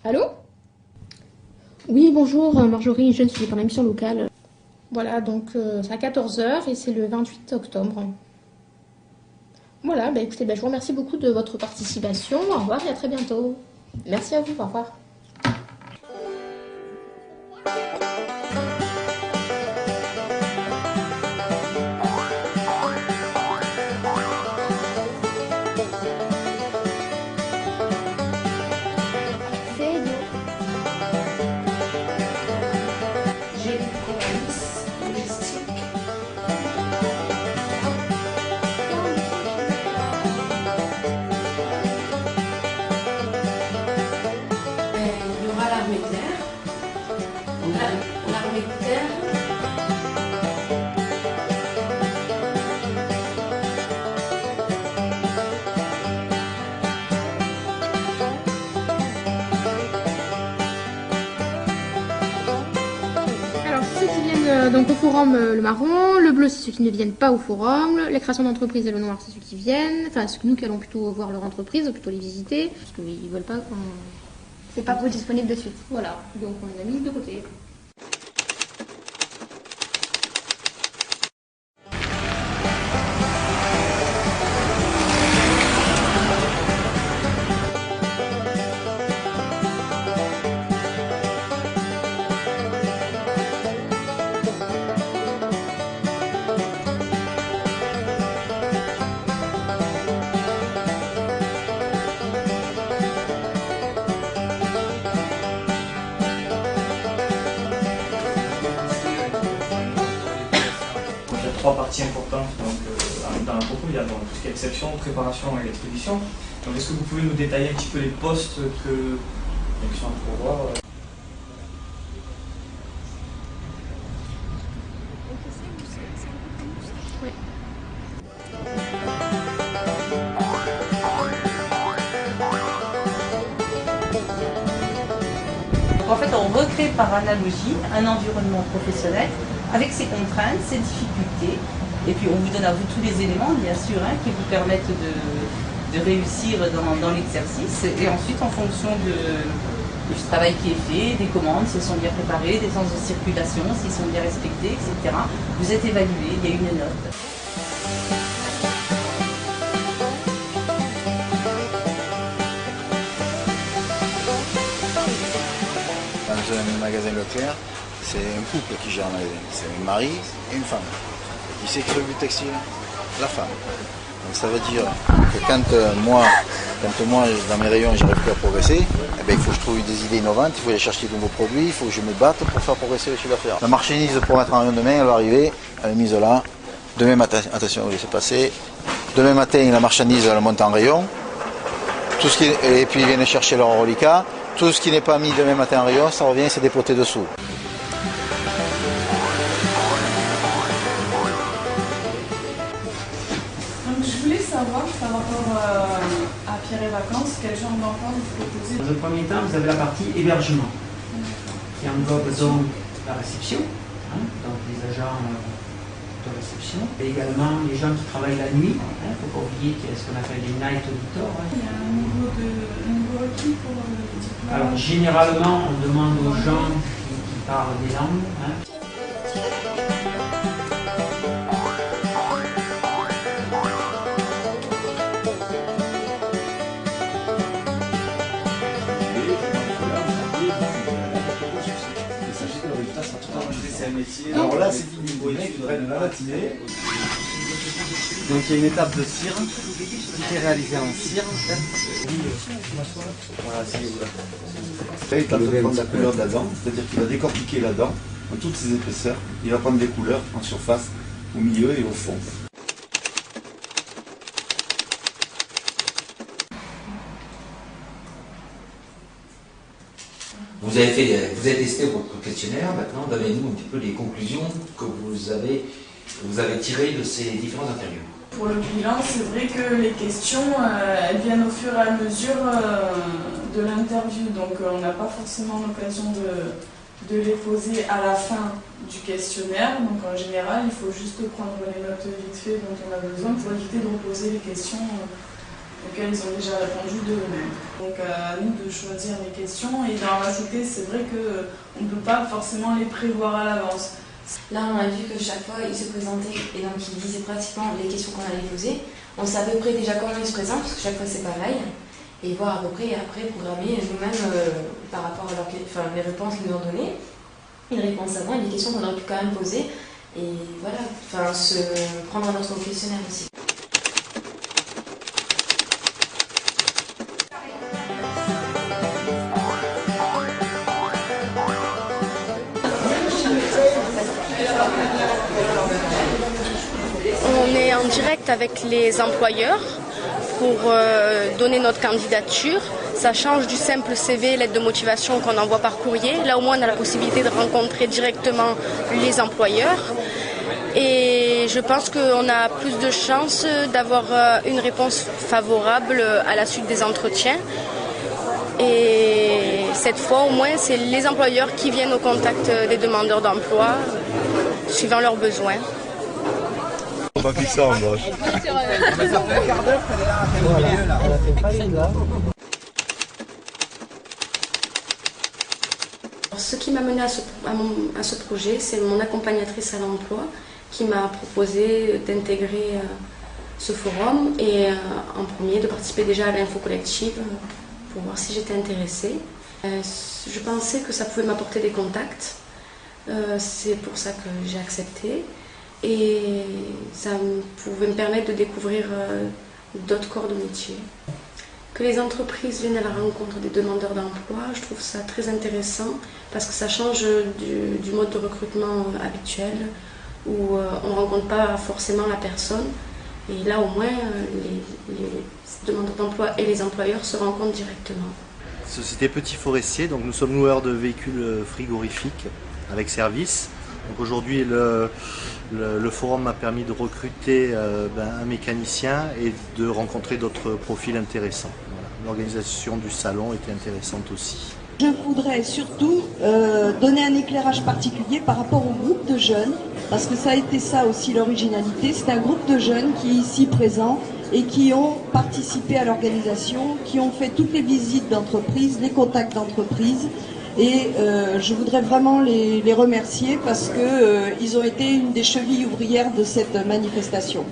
Allô? Oui, bonjour Marjorie, je suis pour la mission locale. Voilà, donc c'est à 14 h et c'est le 28 octobre. Voilà, bah écoutez, bah, je vous remercie beaucoup de votre participation. Au revoir et à très bientôt. Merci à vous, au revoir. C'est idiot. J'ai des polices logistiques. Il y aura l'armée de terre. L'armée de terre. Alors, ceux qui viennent donc au forum, le marron, le bleu, c'est ceux qui ne viennent pas au forum, la création d'entreprise et le noir, c'est ceux qui viennent, enfin, nous qui allons plutôt voir leur entreprise, ou plutôt les visiter, parce qu'ils ne veulent pas qu'on... C'est pas disponible de suite. Voilà, donc on les a mis de côté. Il y a trois parties importantes donc, dans la propos. Il y a donc, tout ce qui est exception, préparation et expédition. Donc, est-ce que vous pouvez nous détailler un petit peu les postes qui sont à pourvoir Oui. Donc en fait, on recrée par analogie un environnement professionnel avec ses contraintes, ses difficultés. Et puis on vous donne à vous tous les éléments, bien sûr, qui vous permettent de réussir dans l'exercice. Et ensuite, en fonction du travail qui est fait, des commandes, si elles sont bien préparées, des sens de circulation, s'ils sont bien respectés, etc., vous êtes évalué, il y a une note. Dans un magasin Leclerc, c'est un couple qui gère le magasin. C'est un mari et une femme. Et qui s'écrit du textile? La femme. Donc ça veut dire que quand moi, dans mes rayons, j'arrive plus à progresser, eh bien, il faut que je trouve des idées innovantes, il faut aller chercher de nouveaux produits, il faut que je me batte pour faire progresser le chiffre d'affaires. La marchandise pour mettre en rayon demain, elle va arriver, elle est mise là. Demain matin, attention, vous laissez passer. Demain matin, la marchandise, elle monte en rayon. Et puis ils viennent chercher leur reliquat. Tout ce qui n'est pas mis demain matin en rayon, ça revient, c'est dépoté dessous. Donc je voulais savoir, par rapport à Pierre et Vacances, quel genre d'emploi vous proposez? Dans un premier temps, vous avez la partie hébergement, qui englobe donc la réception, donc les agents de réception, et également les gens qui travaillent la nuit. Il ne faut pas oublier qu'il y a ce qu'on appelle les night auditors. Il y a un niveau requis pour le diplôme? Alors généralement, on demande aux gens qui parlent des langues. C'est un métier. Alors là, c'est une il faudrait de la matinée. Donc il y a une étape de cire qui est réalisée en cire. Voilà, Là, il va prendre la couleur de la dent, c'est-à-dire qu'il va décortiquer la dent en toutes ses épaisseurs. Il va prendre des couleurs en surface, au milieu et au fond. Vous avez testé votre questionnaire, maintenant donnez-nous un petit peu les conclusions que vous avez tirées de ces différentes interviews. Pour le bilan, c'est vrai que les questions, elles viennent au fur et à mesure de l'interview, donc on n'a pas forcément l'occasion de les poser à la fin du questionnaire. Donc en général, il faut juste prendre les notes vite fait dont on a besoin pour éviter de reposer les questions auxquelles ils ont déjà répondu d'eux-mêmes. Donc à nous de choisir les questions et d'en rajouter. C'est vrai qu'on ne peut pas forcément les prévoir à l'avance. Là, on a vu que chaque fois, il se présentait et donc il disait pratiquement les questions qu'on allait poser. On sait à peu près déjà comment il se présente, parce que chaque fois c'est pareil. Et voir à peu près, et après programmer nous-mêmes par rapport à les réponses qu'ils nous ont données, les réponses avant et les questions qu'on aurait pu quand même poser. Et voilà, se prendre notre questionnaire aussi. On est en direct avec les employeurs pour donner notre candidature. Ça change du simple CV, lettre de motivation qu'on envoie par courrier. Là au moins on a la possibilité de rencontrer directement les employeurs. Et je pense qu'on a plus de chances d'avoir une réponse favorable à la suite des entretiens. Et cette fois au moins c'est les employeurs qui viennent au contact des demandeurs d'emploi, suivant leurs besoins. On va fixer ça en moche. Ça fait un quart d'heure qu'elle est là, au milieu là. Elle a fait pas une là. Ce qui m'a mené à ce projet, c'est mon accompagnatrice à l'emploi qui m'a proposé d'intégrer ce forum et en premier de participer déjà à l'info collective pour voir si j'étais intéressée. Je pensais que ça pouvait m'apporter des contacts, c'est pour ça que j'ai accepté. Et ça pouvait me permettre de découvrir d'autres corps de métier. Que les entreprises viennent à la rencontre des demandeurs d'emploi, je trouve ça très intéressant parce que ça change du mode de recrutement habituel où on ne rencontre pas forcément la personne. Et là au moins, les demandeurs d'emploi et les employeurs se rencontrent directement. Société Petit Forestier, donc nous sommes loueurs de véhicules frigorifiques avec service. Donc aujourd'hui le forum m'a permis de recruter un mécanicien et de rencontrer d'autres profils intéressants. Voilà. L'organisation du salon était intéressante aussi. Je voudrais surtout donner un éclairage particulier par rapport au groupe de jeunes, parce que ça a été ça aussi l'originalité. C'est un groupe de jeunes qui est ici présent et qui ont participé à l'organisation, qui ont fait toutes les visites d'entreprise, les contacts d'entreprise. Et je voudrais vraiment les remercier parce qu'ils ont été une des chevilles ouvrières de cette manifestation.